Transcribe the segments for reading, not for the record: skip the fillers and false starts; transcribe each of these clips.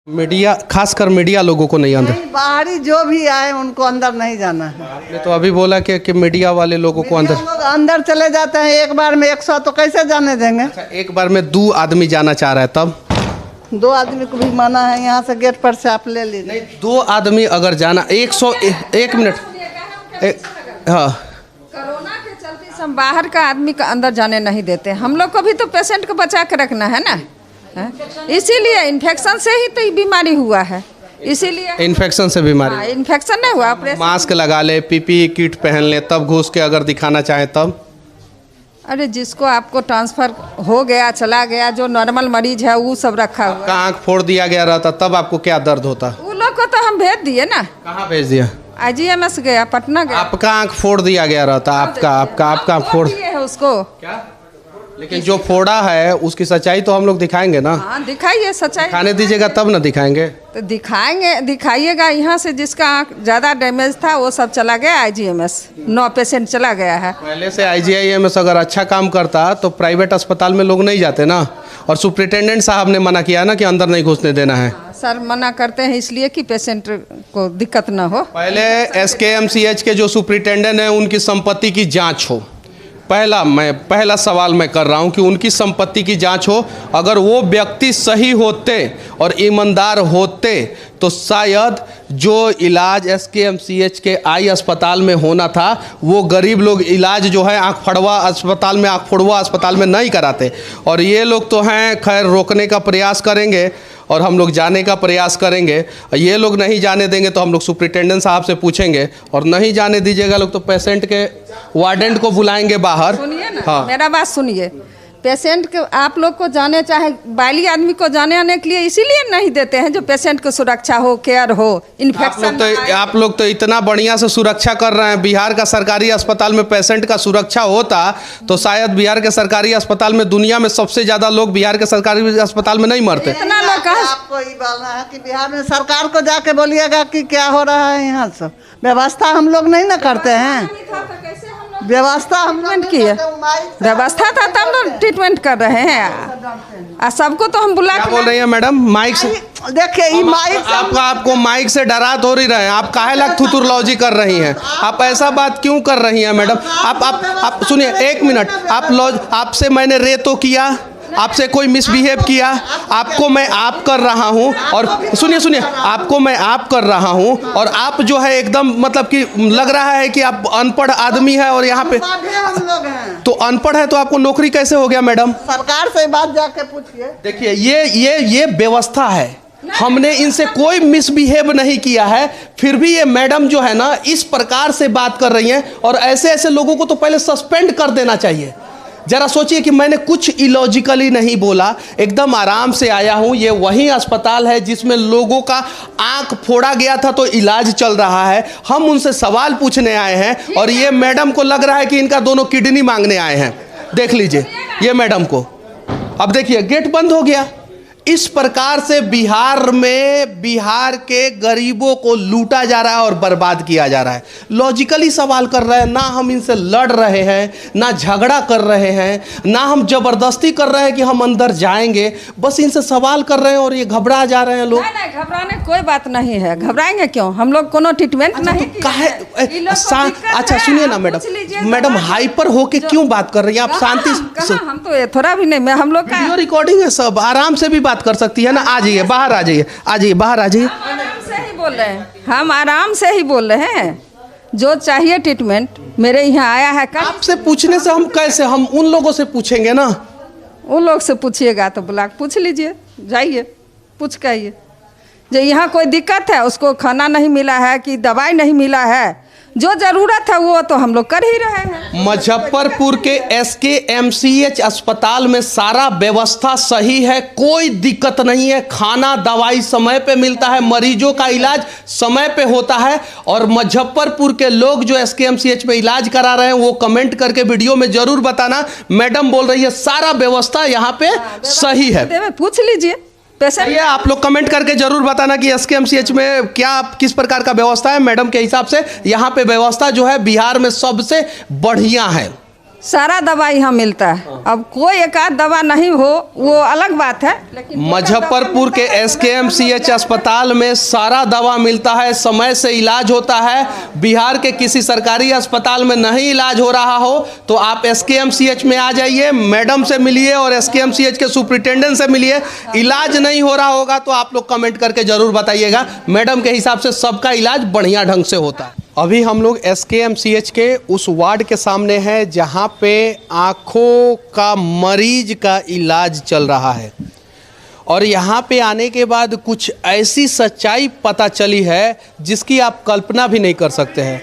Media, खासकर media लोगों को नहीं अंदर, बाहरी जो भी आए उनको अंदर नहीं जाना है। आपने तो अभी बोला कि मीडिया वाले लोगों को अंदर, लोग अंदर चले जाते हैं एक बार में 100, तो कैसे जाने देंगे? अच्छा, एक बार में 2 आदमी जाना चाह रहा है, तब 2 आदमी को भी माना है, यहाँ से गेट पर से आप ले लीजिए। नहीं, 2 आदमी अगर जाना 100, 1 मिनट, हाँ, कोरोना के चलते हम बाहर का आदमी का अंदर जाने नहीं देते। हम लोग को भी तो पेशेंट को बचा के रखना है ना, इसीलिए इन्फेक्शन से ही तो ये बीमारी हुआ है, इसीलिए इन्फेक्शन से बीमारी, इन्फेक्शन नहीं हुआ। ऑपरेशन, मास्क लगा ले, पीपीई किट पहन ले, तब घुस के अगर दिखाना चाहे तब। अरे जिसको आपको ट्रांसफर हो गया, चला गया, जो नॉर्मल मरीज है वो सब रखा हुआ आपका आँख फोड़ दिया गया रहता तब आपको क्या दर्द होता? वो लोग को तो हम भेज दिए ना। कहाँ भेज दिया? IGMS गया, पटना गया। आपका आँख फोड़ दिया गया रहता, आपका फोड़ है उसको क्या? लेकिन जो फोड़ा है उसकी सच्चाई तो हम लोग दिखाएंगे ना। हाँ दिखाइए सच्चाई, खाने दीजिएगा तब ना दिखाएंगे। तो दिखाइएगा। यहाँ से जिसका आँख ज़्यादा डैमेज था वो सब चला गया IGMS, 9 पेशेंट चला गया है। पहले से IGIMS अगर अच्छा काम करता तो प्राइवेट अस्पताल में लोग नहीं जाते ना। और सुप्रिटेंडेंट साहब ने मना किया ना कि अंदर नहीं घुसने देना है। सर मना करते हैं इसलिए कि पेशेंट को दिक्कत ना हो। पहले SKMCH के जो सुप्रिटेंडेंट हैं उनकी संपत्ति की जांच हो। पहला सवाल मैं कर रहा हूं कि उनकी संपत्ति की जांच हो। अगर वो व्यक्ति सही होते और ईमानदार होते तो शायद जो इलाज SKMCH के आई अस्पताल में होना था वो गरीब लोग इलाज जो है आँख फोड़वा अस्पताल में नहीं कराते। और ये लोग तो हैं, खैर रोकने का प्रयास करेंगे और हम लोग जाने का प्रयास करेंगे। ये लोग नहीं जाने देंगे तो हम लोग सुप्रिटेंडेंट साहब से पूछेंगे, और नहीं जाने दीजिएगा लोग तो पेशेंट के वार्डेंट को बुलाएंगे बाहर। सुनिए ना, हाँ, मेरा बात सुनिए। पेशेंट के आप लोग को जाने, चाहे बाली आदमी को जाने आने के लिए इसीलिए नहीं देते हैं जो पेशेंट को सुरक्षा हो, केयर हो, इन्फेक्शन। आप लोग तो इतना बढ़िया से सुरक्षा कर रहे हैं। बिहार का सरकारी अस्पताल में पेशेंट का सुरक्षा होता तो शायद बिहार के सरकारी अस्पताल में, दुनिया में सबसे ज़्यादा लोग बिहार के सरकारी अस्पताल में नहीं मरते। इतना लोग आपको ये बोलना है कि बिहार में सरकार को जाके बोलिएगा कि क्या हो रहा है यहाँ सब। व्यवस्था हम लोग नहीं ना करते हैं, व्यवस्था हम लोग की है। व्यवस्था था तब लोग ट्रीटमेंट कर रहे हैं। सबको तो हम बुला क्या के बोल रही हैं मैडम? माइक से देखिए, ये माइक आपको माइक से डरा तो नहीं रहे हैं। आप काहे लग थुतुरलॉजी कर रही हैं? आप ऐसा बात क्यों कर रही हैं मैडम? आप सुनिए 1 मिनट। आपसे मैंने रे तो किया, आपसे कोई मिसबिहेव किया? आपको मैं आप कर रहा हूं, और सुनिए आपको मैं आप कर रहा हूं, और आप जो है एकदम मतलब कि लग रहा है कि आप अनपढ़ आदमी है। और यहाँ पे हम लोग हैं तो अनपढ़ है तो आपको नौकरी कैसे हो गया मैडम? सरकार से बात जाके पूछिए। देखिए ये व्यवस्था है, हमने इनसे कोई मिसबिहेव नहीं किया है, फिर भी ये मैडम जो है ना इस प्रकार से बात कर रही हैं। और ऐसे लोगों को तो पहले सस्पेंड कर देना चाहिए। जरा सोचिए कि मैंने कुछ इलॉजिकली नहीं बोला, एकदम आराम से आया हूं। ये वही अस्पताल है जिसमें लोगों का आंख फोड़ा गया था तो इलाज चल रहा है। हम उनसे सवाल पूछने आए हैं और ये मैडम को लग रहा है कि इनका दोनों किडनी मांगने आए हैं। देख लीजिए ये मैडम को। अब देखिए गेट बंद हो गया। इस प्रकार से बिहार के गरीबों को लूटा जा रहा है और बर्बाद किया जा रहा है। लॉजिकली सवाल कर रहे हैं, ना हम इनसे लड़ रहे हैं, ना झगड़ा कर रहे हैं, ना हम जबरदस्ती कर रहे हैं कि हम अंदर जाएंगे। बस इनसे सवाल कर रहे हैं और ये घबरा जा रहे हैं लोग। नहीं, घबराने कोई बात नहीं है। घबराएंगे क्यों? हम लोग कोनो ट्रीटमेंट नहीं अच्छा सुनिए ना मैडम हाइपर होके क्यों बात कर रही हैं आप? शांति से। हम तो थोड़ा भी नहीं, हम लोग का रिकॉर्डिंग है, सब आराम से भी बात कर सकती है ना। आ जाइए बाहर, आ जाइए बाहर आ जाइए। आराम से ही बोल रहे हैं, हम आराम से ही बोल रहे हैं। जो चाहिए ट्रीटमेंट मेरे यहाँ आया है। कल आपसे पूछने से हम कैसे, हम उन लोगों से पूछेंगे ना। उन लोग से पूछिएगा तो बुला पूछ लीजिए, जाइए पूछ के आइए। जो यहाँ कोई दिक्कत है, उसको खाना नहीं मिला है कि दवाई नहीं मिला है, जो ज़रूरत है वो तो हम लोग कर ही रहे हैं। मुजफ्फरपुर के SKMCH अस्पताल में सारा व्यवस्था सही है, कोई दिक्कत नहीं है। खाना दवाई समय पे मिलता है, मरीजों का इलाज समय पे होता है। और मुजफ्फरपुर के लोग जो SKMCH में इलाज करा रहे हैं वो कमेंट करके वीडियो में जरूर बताना। मैडम बोल रही है सारा व्यवस्था यहाँ पे सही है। पूछ लीजिए ये आप लोग कमेंट करके जरूर बताना कि SKMCH में क्या किस प्रकार का व्यवस्था है। मैडम के हिसाब से यहाँ पे व्यवस्था जो है बिहार में सबसे बढ़िया है। सारा दवा यहाँ मिलता है। अब कोई एक आध दवा नहीं हो वो अलग बात है, लेकिन मुजफ्फरपुर के SKMCH अस्पताल में सारा दवा मिलता है, समय से इलाज होता है। बिहार के किसी सरकारी अस्पताल में नहीं इलाज हो रहा हो तो आप SKMCH में आ जाइए, मैडम से मिलिए और SKMCH के सुपरिटेंडेंट से मिलिए। इलाज नहीं हो रहा होगा तो आप लोग कमेंट करके ज़रूर बताइएगा। मैडम के हिसाब से सबका इलाज बढ़िया ढंग से होता है। अभी हम लोग SKMCH के उस वार्ड के सामने हैं जहां पे आँखों का मरीज का इलाज चल रहा है और यहाँ पे आने के बाद कुछ ऐसी सच्चाई पता चली है जिसकी आप कल्पना भी नहीं कर सकते हैं।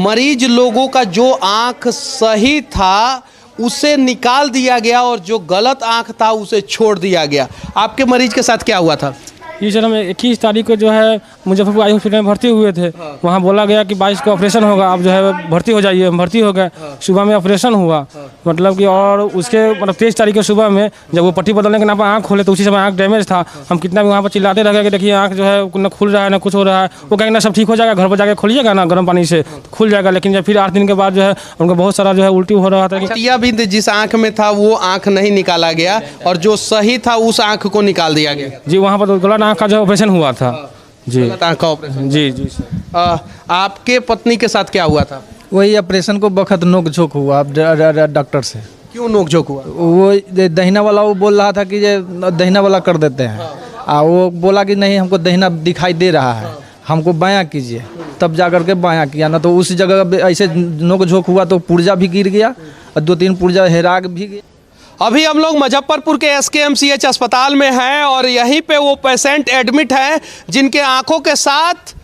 मरीज लोगों का जो आँख सही था उसे निकाल दिया गया और जो गलत आँख था उसे छोड़ दिया गया। आपके मरीज के साथ क्या हुआ था? ये सर हम 21 तारीख को जो है मुजफ्फरपुर आई हॉस्पिटल में भर्ती हुए थे। वहाँ बोला गया कि 22 को ऑपरेशन होगा, आप जो है भर्ती हो जाइए। हम भर्ती हो गए। सुबह में ऑपरेशन हुआ, मतलब कि और उसके मतलब 23 तारीख को सुबह में जब वो पट्टी बदलने के नाम पर आँख खोले तो उसी समय आँख डैमेज था। हम कितना भी वहाँ पर चिल्लाते रह गए कि देखिए आँख जो है न खुल रहा है ना कुछ हो रहा है। वो कहेंगे ना सब ठीक हो जाएगा, घर पर जाकर खोलिएगा ना गर्म पानी से खुल जाएगा। लेकिन जब फिर 8 दिन के बाद जो है उनको बहुत सारा जो है उल्टी हो रहा था। मोतियाबिंद जिस आँख में था वो आँख नहीं निकाला गया और जो सही था उस आँख को निकाल दिया गया। जी वहाँ पर गलत आँख का जो ऑपरेशन हुआ था। जी गलत आँख का ऑपरेशन। जी जी सर। आपके पत्नी के साथ क्या हुआ था? वही ऑपरेशन को बखत नोक झोंक हुआ डॉक्टर से। क्यों नोक झोंक हुआ? वो दहिना वाला वो बोल रहा था कि ये दहिना वाला कर देते हैं। वो बोला कि नहीं हमको दहिना दिखाई दे रहा है, हमको बायां कीजिए। तब जा करके बायां किया, ना तो उस जगह ऐसे नोक झोंक हुआ तो पुर्जा भी गिर गया और 2-3 पुर्जा हेराग भी गया। अभी हम लोग मुजफ्फरपुर के SKMCH अस्पताल में हैं और यहीं पे वो पेशेंट एडमिट हैं जिनके आंखों के साथ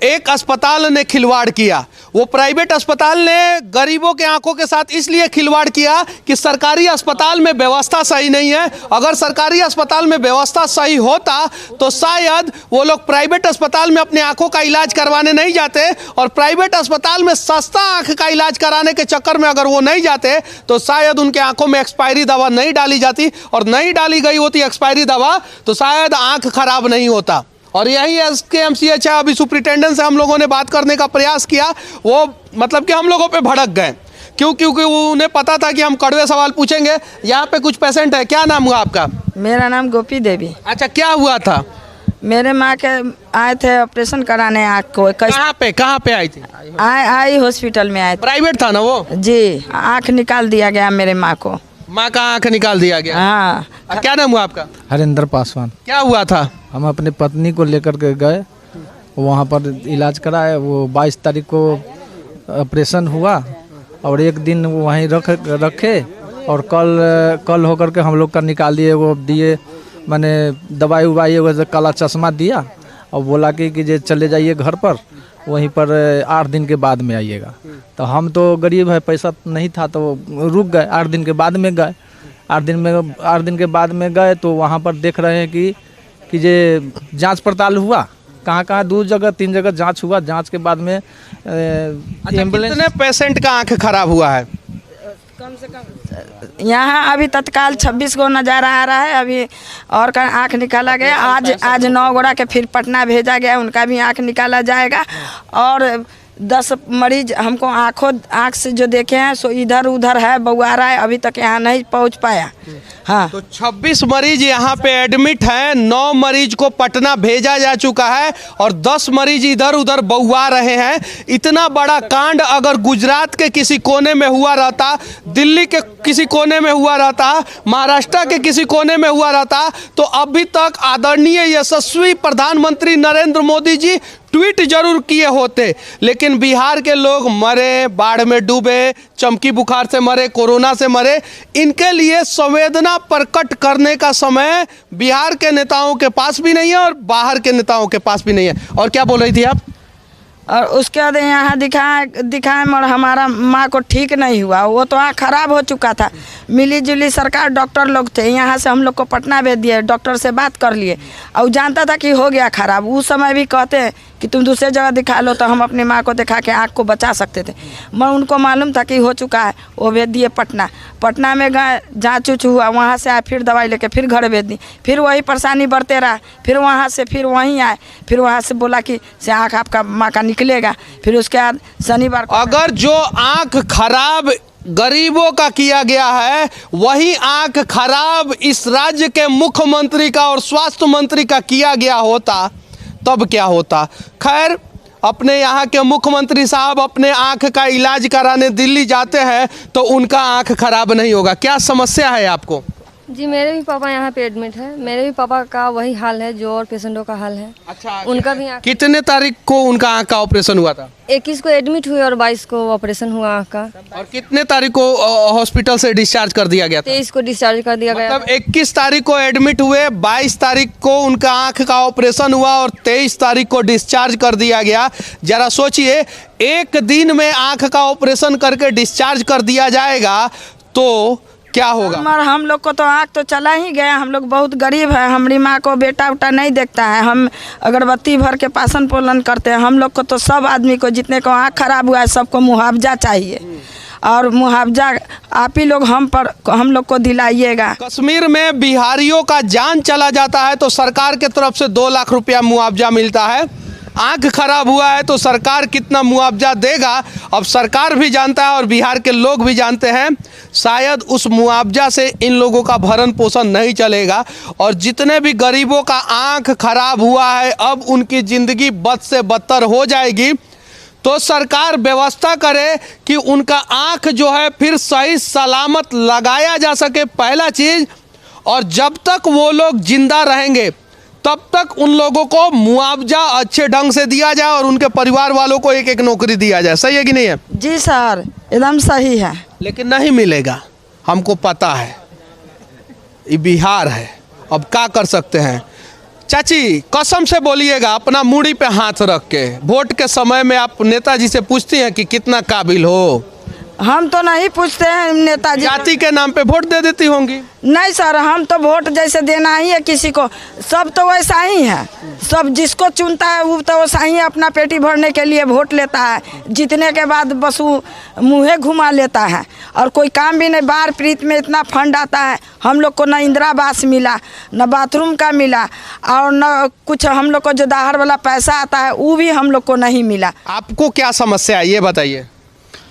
एक अस्पताल ने खिलवाड़ किया। वो प्राइवेट अस्पताल ने गरीबों के आंखों के साथ इसलिए खिलवाड़ किया कि सरकारी अस्पताल में व्यवस्था सही नहीं है। अगर सरकारी अस्पताल में व्यवस्था सही होता तो शायद वो लोग प्राइवेट अस्पताल में अपने आंखों का इलाज करवाने नहीं जाते और प्राइवेट अस्पताल में सस्ता आंख का इलाज कराने के चक्कर में अगर वो नहीं जाते तो शायद उनके आंखों में एक्सपायरी दवा नहीं डाली जाती और नहीं डाली गई होती एक्सपायरी दवा तो शायद आंख खराब नहीं होता। और यही SKMCH है। अभी सुपरिटेंडेंट से हम लोगों ने बात करने का प्रयास किया, वो मतलब कि हम लोगों पे भड़क गए। क्योंकि उन्हें पता था कि हम कड़वे सवाल पूछेंगे। यहाँ पे कुछ पेशेंट है। क्या नाम हुआ आपका? मेरा नाम गोपी देवी। अच्छा, क्या हुआ था? मेरे माँ के आए थे ऑपरेशन कराने आँख को। कहाँ पे आई थी? आई हॉस्पिटल में आए थे। प्राइवेट था ना वो? जी, आँख निकाल दिया गया मेरे माँ को। माँ का आँख निकाल दिया गया? हाँ। क्या नाम हुआ आपका? हरिंदर पासवान। क्या हुआ था? हम अपने पत्नी को लेकर के गए, वहाँ पर इलाज कराए। वो 22 तारीख को ऑपरेशन हुआ और एक दिन वो वहीं रखे और कल होकर के हम लोग का निकाल दिए। वो दिए मैंने दवाई उवाई वैसे काला चश्मा दिया और बोला कि जे चले जाइए घर पर, वहीं पर 8 दिन के बाद में आइएगा। तो हम तो गरीब है, पैसा नहीं था तो रुक गए। 8 दिन के बाद में गए। 8 दिन के बाद में गए तो वहाँ पर देख रहे हैं कि जे जांच पड़ताल हुआ, कहाँ 2 जगह 3 जगह जांच हुआ। जांच के बाद में एम्बुलेंस। कितने पेशेंट का आंख खराब हुआ है? कम से कम यहाँ अभी तत्काल 26 को नज़ारा आ रहा है। अभी और का आँख निकाला गया। आज 9 गोड़ा के फिर पटना भेजा गया, उनका भी आँख निकाला जाएगा। और 10 मरीज हमको आँख से जो देखे हैं सो इधर उधर है, बउआ रहा है, अभी तक यहाँ नहीं पहुँच पाया। हाँ, तो 26 मरीज यहाँ पे एडमिट हैं, 9 मरीज को पटना भेजा जा चुका है और 10 मरीज इधर उधर बउआ रहे हैं। इतना बड़ा कांड अगर गुजरात के किसी कोने में हुआ रहता, दिल्ली के किसी कोने में हुआ रहता, महाराष्ट्र के किसी कोने में हुआ रहता तो अभी तक आदरणीय यशस्वी प्रधानमंत्री नरेंद्र मोदी जी ट्वीट जरूर किए होते। लेकिन बिहार के लोग मरे, बाढ़ में डूबे, चमकी बुखार से मरे, कोरोना से मरे। इनके लिए संवेदना प्रकट करने का समय बिहार के नेताओं के पास भी नहीं है और बाहर के नेताओं के पास भी नहीं है। और क्या बोल रही थी आप? और उसके बाद यहाँ दिखाएं और हमारा माँ को ठीक नहीं हुआ। वो तो आँख खराब हो चुका था। मिली जुली सरकार, डॉक्टर लोग थे, यहाँ से हम लोग को पटना भेज दिए। डॉक्टर से बात कर लिए और जानता था कि हो गया खराब। उस समय भी कहते हैं कि तुम दूसरे जगह दिखा लो, तो हम अपनी माँ को दिखा के आँख को बचा सकते थे। मैं उनको मालूम था कि हो चुका है, वो भेज दिए पटना में गए, जाँच उच हुआ, वहाँ से आए, फिर दवाई लेके फिर घर भेज दी। फिर वही परेशानी बढ़ते रहा। फिर वहाँ से फिर वहीं आए, फिर वहाँ से बोला कि से आँख आपका माँ का निकलेगा। फिर उसके बाद शनिवार को अगर जो आँख खराब गरीबों का किया गया है, वही आंख खराब इस राज्य के मुख्यमंत्री का और स्वास्थ्य मंत्री का किया गया होता तब क्या होता। खैर, अपने यहाँ के मुख्यमंत्री साहब अपने आंख का इलाज कराने दिल्ली जाते हैं तो उनका आंख खराब नहीं होगा। क्या समस्या है आपको? जी मेरे भी पापा यहाँ पे एडमिट है। मेरे भी पापा का वही हाल है जो और पेशेंटों का हाल है। अच्छा, उनका भी आँख कितने तारीख को उनका आंख का ऑपरेशन हुआ था? 21 को एडमिट हुए और 22 को ऑपरेशन हुआ आँख का। और कितने तारीख को हॉस्पिटल से डिस्चार्ज कर दिया गया था? 23 को डिस्चार्ज कर दिया गया। मतलब 21 तारीख को एडमिट हुए, 22 तारीख को उनका आंख का ऑपरेशन हुआ और 23 तारीख को डिस्चार्ज कर दिया गया। जरा सोचिए, एक दिन में आंख का ऑपरेशन करके डिस्चार्ज कर दिया जाएगा तो क्या होगा? हम लोग को तो आँख तो चला ही गया। हम लोग बहुत गरीब है। हमारी माँ को बेटा उटा नहीं देखता है। हम अगरबत्ती भर के पालन पोषण करते हैं। हम लोग को तो सब आदमी को जितने को आँख खराब हुआ है सबको मुआवजा चाहिए और मुआवजा आप ही लोग हम लोग को दिलाइएगा। कश्मीर में बिहारियों का जान चला जाता है तो सरकार के तरफ से 2 लाख रुपया मुआवजा मिलता है। आंख खराब हुआ है तो सरकार कितना मुआवजा देगा अब सरकार भी जानता है और बिहार के लोग भी जानते हैं। शायद उस मुआवजा से इन लोगों का भरण पोषण नहीं चलेगा और जितने भी गरीबों का आंख खराब हुआ है अब उनकी ज़िंदगी बद से बदतर हो जाएगी। तो सरकार व्यवस्था करे कि उनका आंख जो है फिर सही सलामत लगाया जा सके, पहला चीज़। और जब तक वो लोग जिंदा रहेंगे तब तक उन लोगों को मुआवजा अच्छे ढंग से दिया जाए और उनके परिवार वालों को एक एक नौकरी दिया जाए। सही है कि नहीं है? जी सर, एकदम सही है। लेकिन नहीं मिलेगा, हमको पता है, ये बिहार है, अब क्या कर सकते हैं। चाची कसम से बोलिएगा, अपना मूड़ी पे हाथ रख के, वोट के समय में आप नेताजी से पूछती हैं कि कितना काबिल हो? हम तो नहीं पूछते हैं नेताजी। जाति के नाम पे वोट दे देती होंगी? नहीं सर, हम तो वोट जैसे देना ही है किसी को। सब तो वैसा ही है, सब जिसको चुनता है वो तो वैसा ही अपना पेटी भरने के लिए वोट लेता है। जीतने के बाद बस वो मुँहे घुमा लेता है और कोई काम भी नहीं। बाढ़ पीड़ित में इतना फंड आता है, हम लोग को न इंदिरा आवास मिला, न बाथरूम का मिला और न कुछ हम लोग को जो दाहर वाला पैसा आता है वो भी हम लोग को नहीं मिला। आपको क्या समस्या है ये बताइए।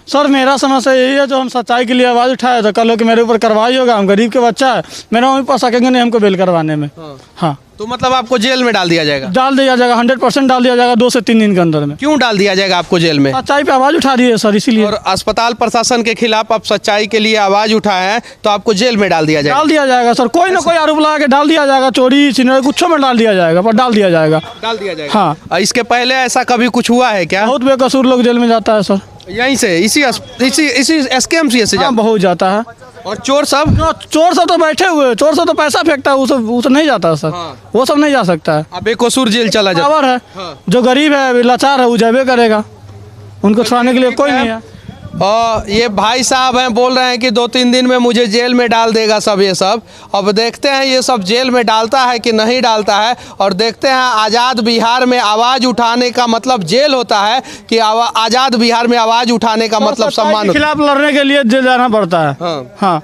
सर मेरा समस्या यही है, जो हम सच्चाई के लिए आवाज़ उठाए तो कल हो कि मेरे ऊपर कार्रवाई होगा। हम गरीब के बच्चा है, मेरा वहीं पर सकेंगे नहीं हमको बेल करवाने में। हाँ, तो मतलब आपको जेल में डाल दिया जाएगा? डाल दिया जाएगा, 100% डाल दिया जाएगा 2 से 3 दिन के अंदर में। क्यों डाल दिया जाएगा आपको जेल में? सच्चाई पे आवाज़ उठा दी है सर, इसीलिए। और अस्पताल प्रशासन के खिलाफ आप सच्चाई के लिए आवाज़ उठाए हैं तो आपको जेल में डाल दिया जाएगा? डाल दिया जाएगा सर, कोई ना कोई आरोप लगा के डाल दिया जाएगा। चोरी सिनेमा कुछ में डाल दिया जाएगा, पर डाल दिया जाएगा। डाल दिया जाएगा। हाँ। इसके पहले ऐसा कभी कुछ हुआ है क्या? बहुत बेकसूर लोग जेल में जाता है सर। यहीं से इसी SKMCH से हाँ, बहुत जाता है। और चोर सब तो बैठे हुए, चोर सब तो पैसा फेंकता है, वो सब नहीं जाता सर। वो सब नहीं जा सकता है। अब बेकसूर जेल चला जाता पावर है। जो गरीब है लाचार है वो जाबे करेगा, उनको छुड़ाने के लिए कोई नहीं है। और ये भाई साहब हैं, बोल रहे हैं कि 2-3 दिन में मुझे जेल में डाल देगा सब ये सब। अब देखते हैं ये सब जेल में डालता है कि नहीं डालता है और देखते हैं आज़ाद बिहार में आवाज़ उठाने का मतलब जेल होता है कि आज़ाद बिहार में आवाज़ उठाने का मतलब सम्मान के खिलाफ लड़ने के लिए जेल जाना पड़ता है। हाँ,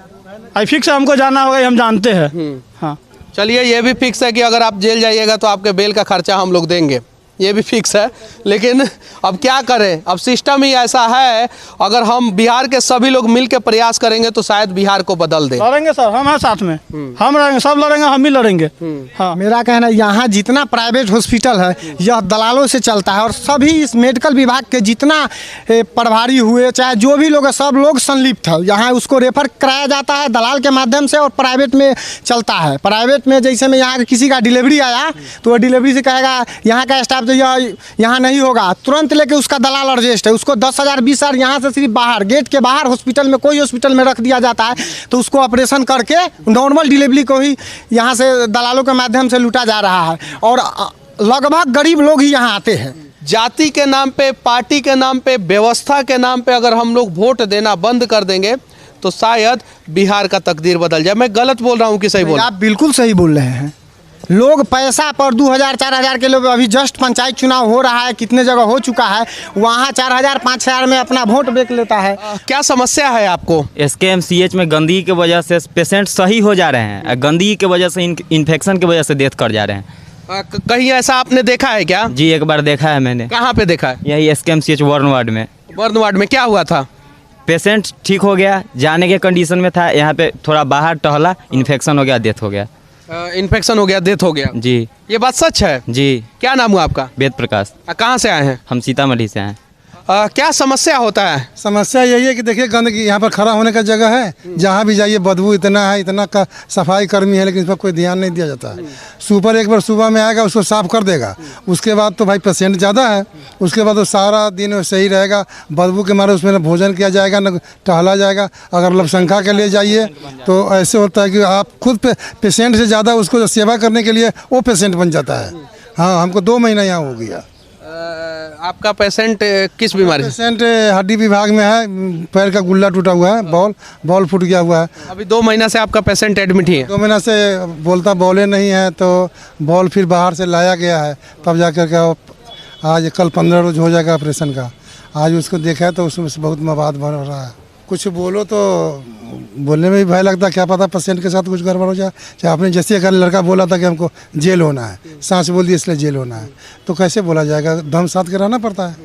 आई फिक्स है, हमको जाना होगा, हम जानते हैं। हाँ, चलिए ये भी फिक्स है कि अगर आप जेल जाइएगा तो आपके बेल का खर्चा हम लोग देंगे, ये भी फिक्स है। लेकिन अब क्या करें, अब सिस्टम ही ऐसा है। अगर हम बिहार के सभी लोग मिल के प्रयास करेंगे तो शायद बिहार को बदल दें। लड़ेंगे सर, हम हैं साथ में, हम लड़ेंगे, सब लड़ेंगे, हम भी लड़ेंगे। हाँ, मेरा कहना है यहाँ जितना प्राइवेट हॉस्पिटल है यह दलालों से चलता है और सभी इस मेडिकल विभाग के जितना प्रभारी हुए चाहे जो भी लोग हैं सब लोग संलिप्त है। यहाँ उसको रेफर कराया जाता है दलाल के माध्यम से और प्राइवेट में चलता है। प्राइवेट में जैसे में यहाँ किसी का डिलीवरी आया तो वो डिलीवरी से कहेगा यहाँ का स्टाफ तो यहाँ नहीं होगा, तुरंत लेके उसका दलाल अर्जेस्ट है, उसको 10,000 20,000 यहाँ से सिर्फ बाहर गेट के बाहर हॉस्पिटल में कोई हॉस्पिटल में रख दिया जाता है तो उसको ऑपरेशन करके नॉर्मल डिलीवरी को ही यहाँ से दलालों के माध्यम से लूटा जा रहा है और लगभग गरीब लोग ही यहाँ आते हैं। जाति के नाम पे, पार्टी के नाम पे, व्यवस्था के नाम पे अगर हम लोग वोट देना बंद कर देंगे तो शायद बिहार का तकदीर बदल जाए। मैं गलत बोल रहा हूँ कि सही बोल? आप बिल्कुल सही बोल रहे हैं। लोग पैसा पर 2,000-4,000 के लोग, अभी जस्ट पंचायत चुनाव हो रहा है, कितने जगह हो चुका है, वहाँ 4,000-5,000 में अपना वोट बेच लेता है। क्या समस्या है आपको? SKMCH में गंदगी की वजह से पेशेंट सही हो जा रहे हैं, गंदगी की वजह से इन्फेक्शन की वजह से डेथ कर जा रहे हैं। कहीं ऐसा आपने देखा है क्या? जी एक बार देखा है मैंने। कहाँ पे देखा है? यही SKMCH वर्ण वार्ड में। वर्ण वार्ड में क्या हुआ था? पेशेंट ठीक हो गया, जाने के कंडीशन में था, यहाँ पे थोड़ा बाहर टहला, इन्फेक्शन हो गया, डेथ हो गया। इन्फेक्शन हो गया, डेथ हो गया। जी ये बात सच है? जी। क्या नाम हुआ आपका? वेद प्रकाश। कहाँ से आए हैं? हम सीतामढ़ी से आए। क्या समस्या होता है? समस्या यही है कि देखिए गंदगी यहाँ पर खड़ा होने का जगह है, जहाँ भी जाइए बदबू इतना है, इतना का सफाई कर्मी है, लेकिन इस पर कोई ध्यान नहीं दिया जाता है। सुपर एक बार सुबह में आएगा, उसको साफ कर देगा, उसके बाद तो भाई पेशेंट ज़्यादा है, उसके बाद वो सारा दिन सही रहेगा, बदबू के मारे उसमें न भोजन किया जाएगा न टहला जाएगा। अगर लपशंखा के लिए जाइए तो ऐसे होता है कि आप खुद पेशेंट से ज़्यादा उसको सेवा करने के लिए वो पेशेंट बन जाता है। हाँ, हमको 2 महीना यहाँ हो गया। आपका पेशेंट किस बीमारी से? पेशेंट हड्डी विभाग में है, पैर का गुल्ला टूटा हुआ है, बॉल फूट गया हुआ है। अभी 2 महीना से आपका पेशेंट एडमिट ही है? 2 महीना से बोलता बॉले नहीं है, तो बॉल फिर बाहर से लाया गया है, तब जाकर के आज कल 15 रोज हो जाएगा ऑपरेशन का। आज उसको देखा है तो उसमें से बहुत मवाद बन रहा है। कुछ बोलो तो बोलने में भी भय लगता है, क्या पता पेशेंट के साथ कुछ गड़बड़ हो जाए। चाहे आपने जैसे एक लड़का बोला था कि हमको जेल होना है, सांस बोल दी इसलिए जेल होना है, तो कैसे बोला जाएगा? दम साथ के रहना पड़ता है।